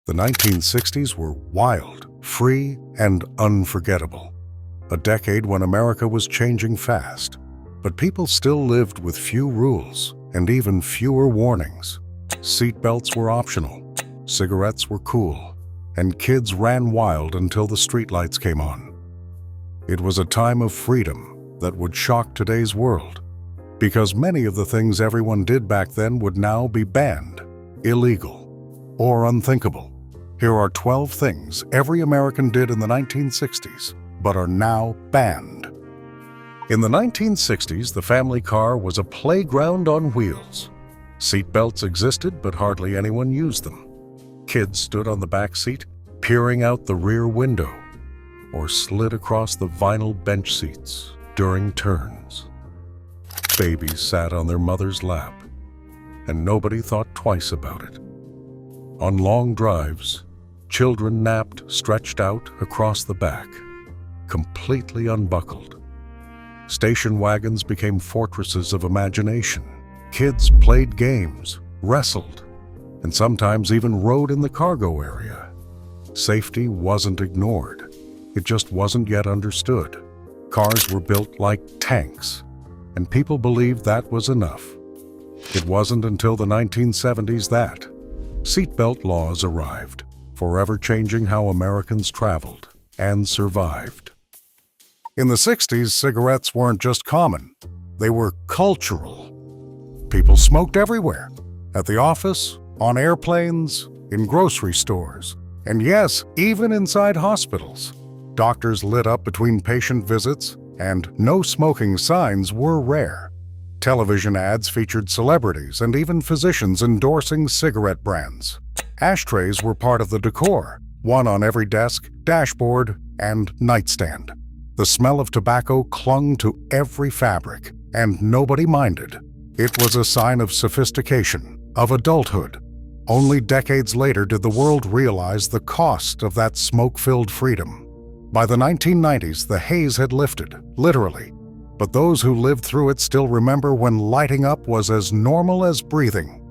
The 1960s were wild, free, and unforgettable. A decade when America was changing fast, but people still lived with few rules and even fewer warnings. Seatbelts were optional, cigarettes were cool, and kids ran wild until the streetlights came on. It was a time of freedom that would shock today's world, because many of the things everyone did back then would now be banned, illegal, or unthinkable. Here are 12 things every American did in the 1960s, but are now banned. In the 1960s, the family car was a playground on wheels. Seatbelts existed, but hardly anyone used them. Kids stood on the back seat, peering out the rear window, or slid across the vinyl bench seats during turns. Babies sat on their mother's lap, and nobody thought twice about it. On long drives, children napped stretched out across the back, completely unbuckled. Station wagons became fortresses of imagination. Kids played games, wrestled, and sometimes even rode in the cargo area. Safety wasn't ignored. It just wasn't yet understood. Cars were built like tanks, and people believed that was enough. It wasn't until the 1970s that seatbelt laws arrived, forever changing how Americans traveled and survived. In the 60s, cigarettes weren't just common, they were cultural. People smoked everywhere, at the office, on airplanes, in grocery stores, and yes, even inside hospitals. Doctors lit up between patient visits, and no smoking signs were rare. Television ads featured celebrities and even physicians endorsing cigarette brands. Ashtrays were part of the decor, one on every desk, dashboard, and nightstand. The smell of tobacco clung to every fabric, and nobody minded. It was a sign of sophistication, of adulthood. Only decades later did the world realize the cost of that smoke-filled freedom. By the 1990s, the haze had lifted, literally, but those who lived through it still remember when lighting up was as normal as breathing.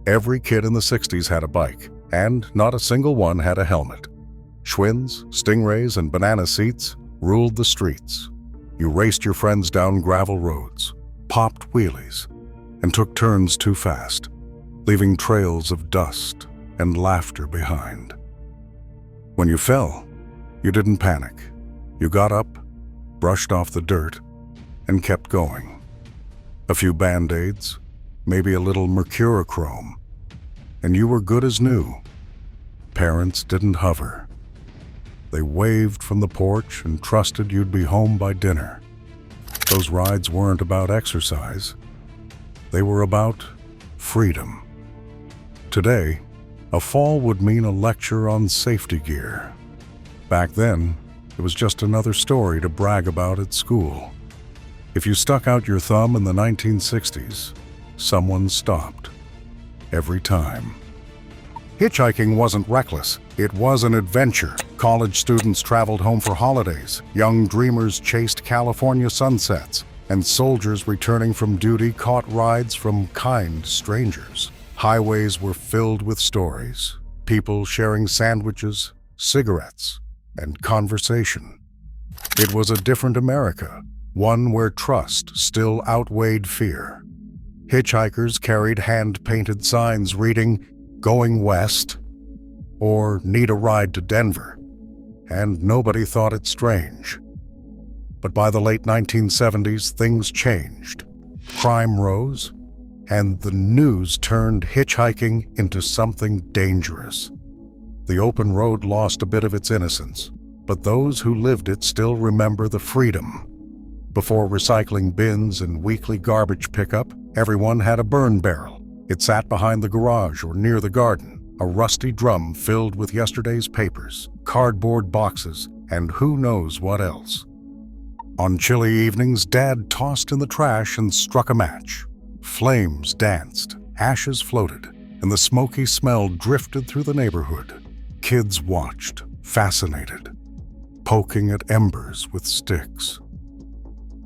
Every kid in the 60s had a bike, and not a single one had a helmet. Schwinn's, Stingrays, and banana seats ruled the streets. You raced your friends down gravel roads, popped wheelies, and took turns too fast, leaving trails of dust and laughter behind. When you fell, you didn't panic. You got up, brushed off the dirt, and kept going. A few Band-Aids, maybe a little mercurochrome, and you were good as new. Parents didn't hover. They waved from the porch and trusted you'd be home by dinner. Those rides weren't about exercise. They were about freedom. Today, a fall would mean a lecture on safety gear. Back then, it was just another story to brag about at school. If you stuck out your thumb in the 1960s, someone stopped. Every time. Hitchhiking wasn't reckless. It was an adventure. College students traveled home for holidays. Young dreamers chased California sunsets. And soldiers returning from duty caught rides from kind strangers. Highways were filled with stories. People sharing sandwiches, cigarettes, and conversation. It was a different America, one where trust still outweighed fear. Hitchhikers carried hand-painted signs reading, "Going west," or "Need a ride to Denver," and nobody thought it strange. But by the late 1970s, things changed. Crime rose, and the news turned hitchhiking into something dangerous. The open road lost a bit of its innocence, but those who lived it still remember the freedom. Before recycling bins and weekly garbage pickup, everyone had a burn barrel. It sat behind the garage or near the garden, a rusty drum filled with yesterday's papers, cardboard boxes, and who knows what else. On chilly evenings, Dad tossed in the trash and struck a match. Flames danced, ashes floated, and the smoky smell drifted through the neighborhood. Kids watched, fascinated, poking at embers with sticks.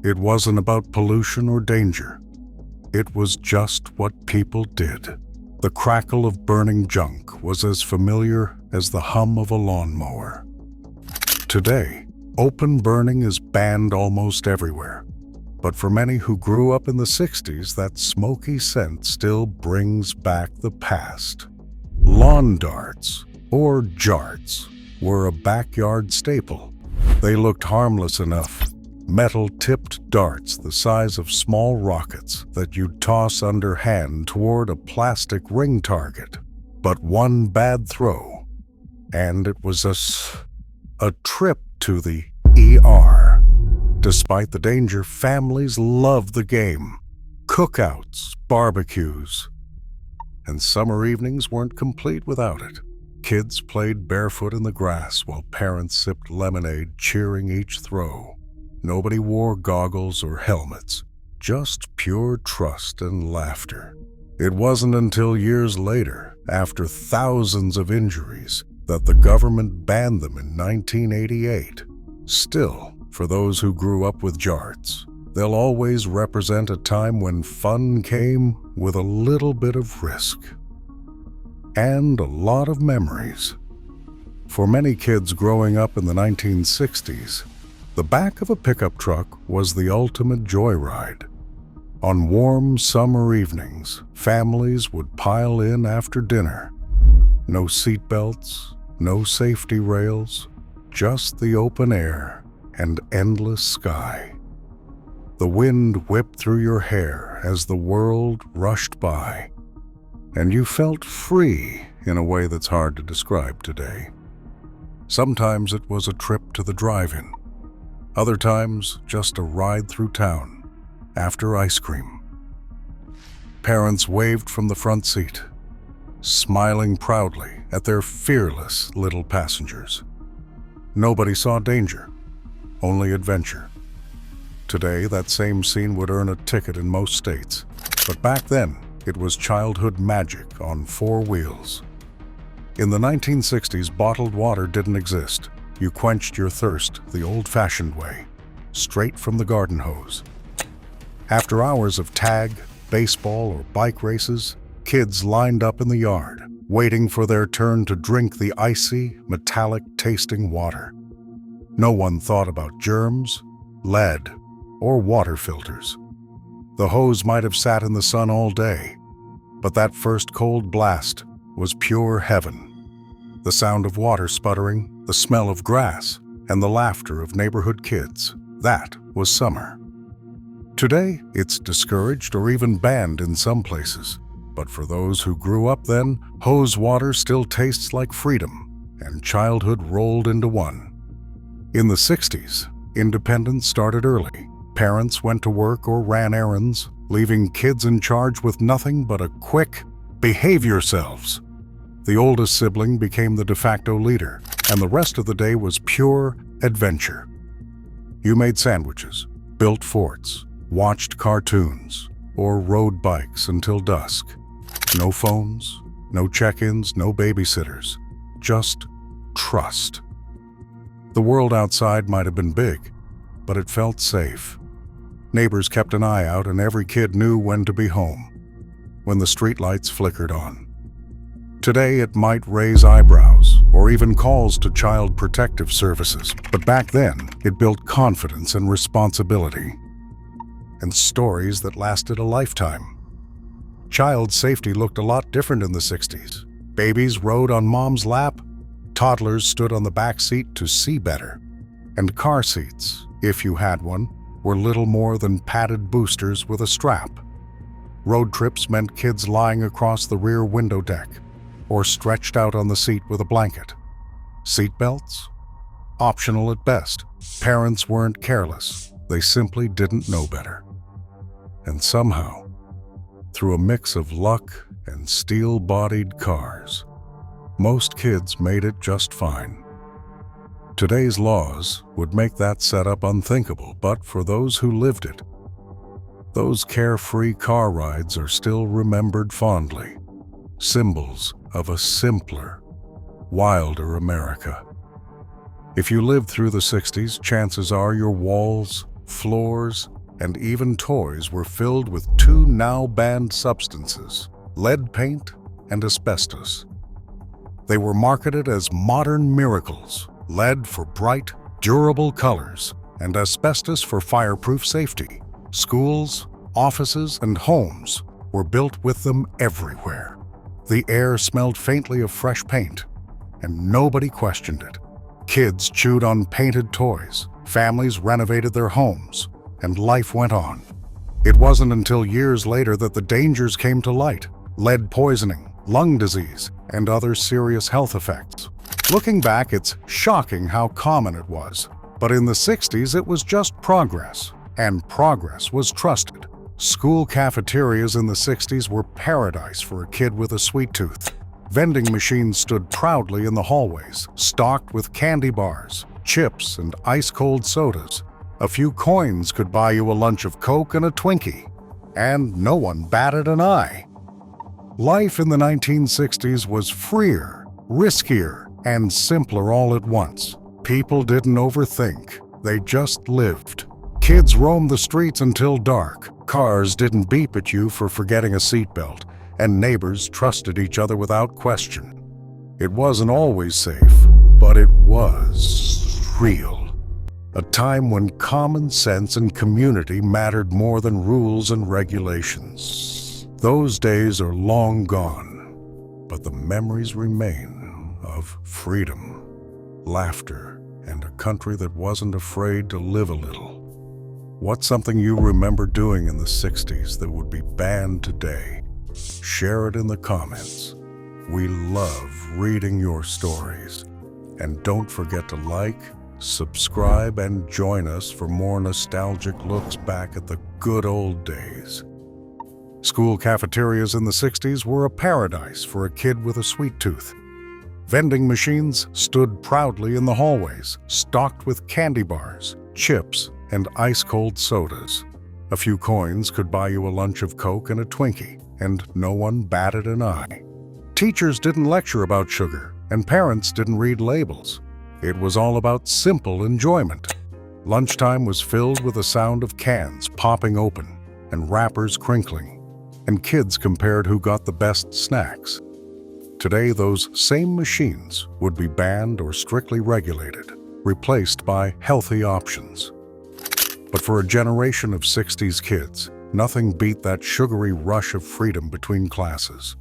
It wasn't about pollution or danger. It was just what people did. The crackle of burning junk was as familiar as the hum of a lawnmower. Today, open burning is banned almost everywhere. But for many who grew up in the 60s, that smoky scent still brings back the past. Lawn darts, or jarts, were a backyard staple. They looked harmless enough. Metal-tipped darts the size of small rockets that you'd toss underhand toward a plastic ring target. But one bad throw, and it was a trip to the ER. Despite the danger, families loved the game. Cookouts, barbecues, and summer evenings weren't complete without it. Kids played barefoot in the grass while parents sipped lemonade, cheering each throw. Nobody wore goggles or helmets, just pure trust and laughter. It wasn't until years later, after thousands of injuries, that the government banned them in 1988. Still, for those who grew up with jarts, they'll always represent a time when fun came with a little bit of risk. And a lot of memories. For many kids growing up in the 1960s, the back of a pickup truck was the ultimate joyride. On warm summer evenings, families would pile in after dinner. No seatbelts, no safety rails, just the open air and endless sky. The wind whipped through your hair as the world rushed by, and you felt free in a way that's hard to describe today. Sometimes it was a trip to the drive-in. Other times, just a ride through town, after ice cream. Parents waved from the front seat, smiling proudly at their fearless little passengers. Nobody saw danger, only adventure. Today, that same scene would earn a ticket in most states, but back then, it was childhood magic on 4 wheels. In the 1960s, bottled water didn't exist. You quenched your thirst the old-fashioned way, straight from the garden hose. After hours of tag, baseball, or bike races, kids lined up in the yard, waiting for their turn to drink the icy, metallic-tasting water. No one thought about germs, lead, or water filters. The hose might have sat in the sun all day, but that first cold blast was pure heaven. The sound of water sputtering, the smell of grass, and the laughter of neighborhood kids. That was summer. Today, it's discouraged or even banned in some places. But for those who grew up then, hose water still tastes like freedom, and childhood rolled into one. In the 60s, independence started early. Parents went to work or ran errands, leaving kids in charge with nothing but a quick, "behave yourselves." The oldest sibling became the de facto leader, and the rest of the day was pure adventure. You made sandwiches, built forts, watched cartoons, or rode bikes until dusk. No phones, no check-ins, no babysitters, just trust. The world outside might have been big, but it felt safe. Neighbors kept an eye out, and every kid knew when to be home, when the streetlights flickered on. Today, it might raise eyebrows or even calls to child protective services, but back then, it built confidence and responsibility, and stories that lasted a lifetime. Child safety looked a lot different in the 60s. Babies rode on mom's lap, toddlers stood on the back seat to see better, and car seats, if you had one, were little more than padded boosters with a strap. Road trips meant kids lying across the rear window deck, or stretched out on the seat with a blanket. Seatbelts? Optional at best. Parents weren't careless. They simply didn't know better. And somehow, through a mix of luck and steel-bodied cars, most kids made it just fine. Today's laws would make that setup unthinkable, but for those who lived it, those carefree car rides are still remembered fondly, symbols of a simpler, wilder America. If you lived through the 60s, chances are your walls, floors, and even toys were filled with 2 now-banned substances: lead paint and asbestos. They were marketed as modern miracles, lead for bright, durable colors, and asbestos for fireproof safety. Schools, offices, and homes were built with them everywhere. The air smelled faintly of fresh paint, and nobody questioned it. Kids chewed on painted toys, families renovated their homes, and life went on. It wasn't until years later that the dangers came to light: lead poisoning, lung disease, and other serious health effects. Looking back, it's shocking how common it was. But in the 60s, it was just progress, and progress was trusted. School cafeterias in the 60s were paradise for a kid with a sweet tooth. Vending machines stood proudly in the hallways, stocked with candy bars, chips, and ice-cold sodas. A few coins could buy you a lunch of Coke and a Twinkie, and no one batted an eye. Life in the 1960s was freer, riskier, and simpler all at once. People didn't overthink, they just lived. Kids roamed the streets until dark. Cars didn't beep at you for forgetting a seatbelt, and neighbors trusted each other without question. It wasn't always safe, but it was real. A time when common sense and community mattered more than rules and regulations. Those days are long gone, but the memories remain of freedom, laughter, and a country that wasn't afraid to live a little. What's something you remember doing in the 60s that would be banned today? Share it in the comments. We love reading your stories. And don't forget to like, subscribe, and join us for more nostalgic looks back at the good old days. School cafeterias in the 60s were a paradise for a kid with a sweet tooth. Vending machines stood proudly in the hallways, stocked with candy bars, chips, and ice-cold sodas. A few coins could buy you a lunch of Coke and a Twinkie, and no one batted an eye. Teachers didn't lecture about sugar, and parents didn't read labels. It was all about simple enjoyment. Lunchtime was filled with the sound of cans popping open and wrappers crinkling, and kids compared who got the best snacks. Today, those same machines would be banned or strictly regulated, replaced by healthy options. But for a generation of 60s kids, nothing beat that sugary rush of freedom between classes.